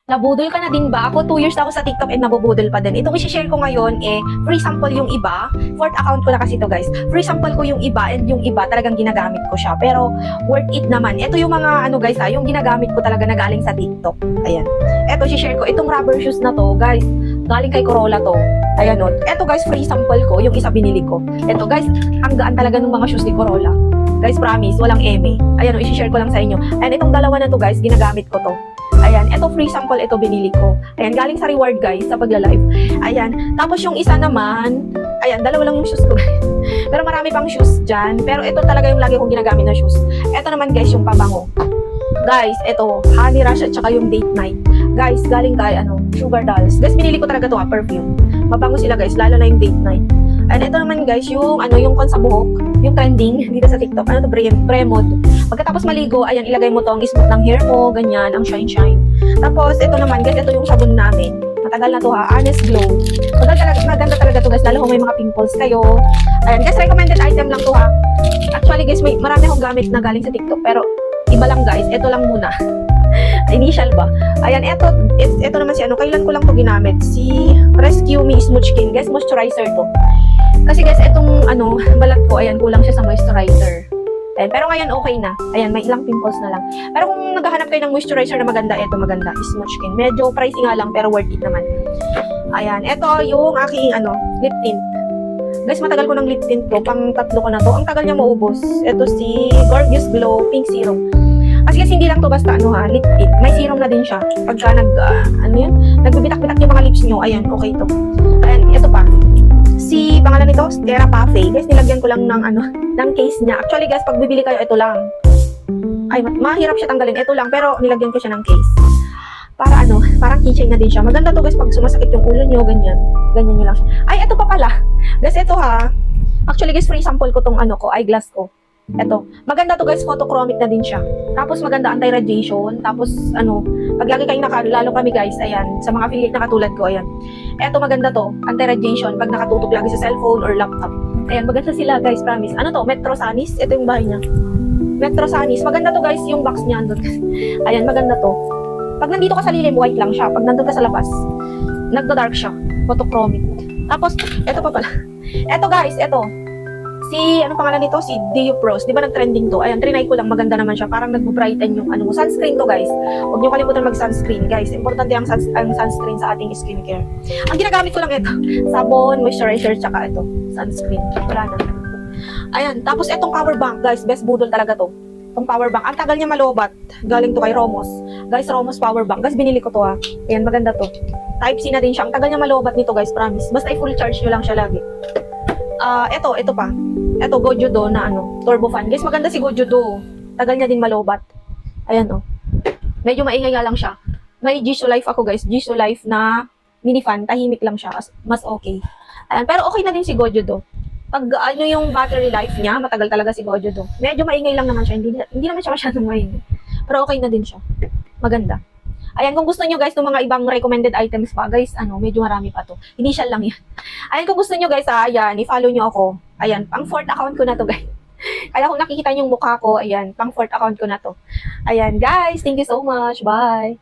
Nabudol ka na din ba? Ako 2 years na ako sa TikTok and nabubudol pa din. Itong i-share ko ngayon free sample yung iba. Fourth account ko na kasi to guys. Free sample ko yung iba and yung iba talagang ginagamit ko siya. Pero worth it naman. Ito yung mga guys yung ginagamit ko talaga na galing sa TikTok. Ayan. Ito i-share ko. Itong rubber shoes na to guys. Galing kay Corolla to. Ayan o. Ito guys free sample ko. Yung isa binili ko. Ito guys, ang gaan talaga ng mga shoes ni Corolla. Guys promise, walang eme. Ayan o, i-share ko lang sa inyo. And itong dalawa na to guys, ginagamit ko to. Ayan, ito free sample, ito binili ko. Ayan, galing sa reward guys, sa pagla-live. Ayan, tapos yung isa naman, ayan, dalawa lang yung shoes ko guys. Pero marami pang shoes dyan. Pero ito talaga yung lagi kong ginagamit na shoes. Ito naman guys, yung pabango. Guys, ito, Honey Rush at saka yung Date Night. Guys, galing kay Sugar Dolls. Guys, binili ko talaga to perfume. Mabango sila guys, lalo na yung Date Night. And ito naman guys, yung yung kon sa buhok, yung trending dito sa TikTok. Ano to, Bremod. Pagkatapos maligo, ayan, ilagay mo to ang smooth ng hair mo, ganyan, ang shine. Tapos, ito naman guys, ito yung sabon namin. Matagal na to ha, Honest Glow. Maganda talaga to guys, lalo kung may mga pimples kayo. Ayan, guys, recommended item lang to ha. Actually guys, marami akong gamit na galing sa TikTok, pero iba lang guys, ito lang muna. Initial ba? Ayan, ito naman si kailan ko lang to ginamit? Si Rescue Me Smooth Skin. Guys, moisturizer to. Kasi guys, itong balat ko, ayan, kulang siya sa moisturizer. Ayan, pero ngayon okay na. Ayan, may ilang pimples na lang. Pero kung naghahanap kayo ng moisturizer na maganda, ito maganda, Smooth Skin. Medyo pricey nga lang, pero worth it naman. Ayan, ito yung aking lip tint. Guys, matagal ko ng lip tint ko, pang 3 ko na to. Ang tagal niya maubos. Ito si Gorgeous Glow Pink Serum. Kasi hindi lang to basta lip tint. May serum na din siya. Pagka nagbibitak-bitak yung mga lips nyo, ayan, okay to. Ayan, ito pa. Si pangalan nito, Terra Pafe. Guys, nilagyan ko lang ng case niya. Actually guys, pag bibili kayo, ito lang. Ay, mahirap siya tanggalin. Ito lang, pero nilagyan ko siya ng case. Para parang keychain na din siya. Maganda to guys, pag sumasakit yung ulo nyo, ganyan. Ganyan nyo lang siya. Ay, ito pa pala. Guys, ito ha. Actually guys, free sample ko tong eyeglass ko. Ito. Maganda to guys, photochromic na din siya. Tapos maganda anti-radiation. Tapos pag lagi kayong lalo kami guys, ayan, sa mga affiliate na katulad ko, ayan. Ito maganda to, anti-radiation pag nakatutok lagi sa cellphone or laptop. Ayan, maganda sila guys, promise. Ano to? Metro Sanis. Ito yung bahay niya. Metro Sanis. Maganda to guys, yung box niya andun. Ayan, maganda to. Pag nandito ka sa lilim, white lang siya. Pag nandun ka sa labas, nagda-dark siya. Photochromic. Tapos, ito pa pala. Ito guys, ito. Si, pangalan nito? Si Dio Pros. Di ba nag-trending to? Ayan, trinay ko lang. Maganda naman siya. Parang nag-brighten yung sunscreen to, guys. Huwag niyo kalimutan mag-sunscreen, guys. Importante ang sunscreen sa ating skincare. Ang ginagamit ko lang ito. Sabon, moisturizer, tsaka ito. Sunscreen. Wala na. Ayan. Tapos, itong power bank, guys. Best budol talaga to. Itong power bank. Ang tagal niya malobat. Galing to kay Romos. Guys, Romos power bank. Guys, binili ko to ha. Ayan, maganda to. Type-C na din siya. Ang tagal niya malobat nito, guys. Promise. Basta i-full charge nyo lang siya lagi. Ito pa. Ito, Gojudo na turbo fan. Guys, maganda si Gojudo. Tagal niya din malobat. Ayan Medyo maingay nga lang siya. May Jisoo Life ako guys. Jisoo Life na mini fan. Tahimik lang siya. Mas okay. Ayan, pero okay na din si Gojudo. Pag yung battery life niya, matagal talaga si Gojudo. Medyo maingay lang naman siya. Hindi naman siya masyadong maingay. Pero okay na din siya. Maganda. Ayan, kung gusto nyo guys ng mga ibang recommended items pa, guys, medyo marami pa to. Initial lang yan. Ayan, kung gusto nyo guys, ayan, i-follow nyo ako. Ayan, pang 4th account ko na to, guys. Kaya kung nakikita nyo yung mukha ko, ayan, pang 4th account ko na to. Ayan, guys, thank you so much. Bye!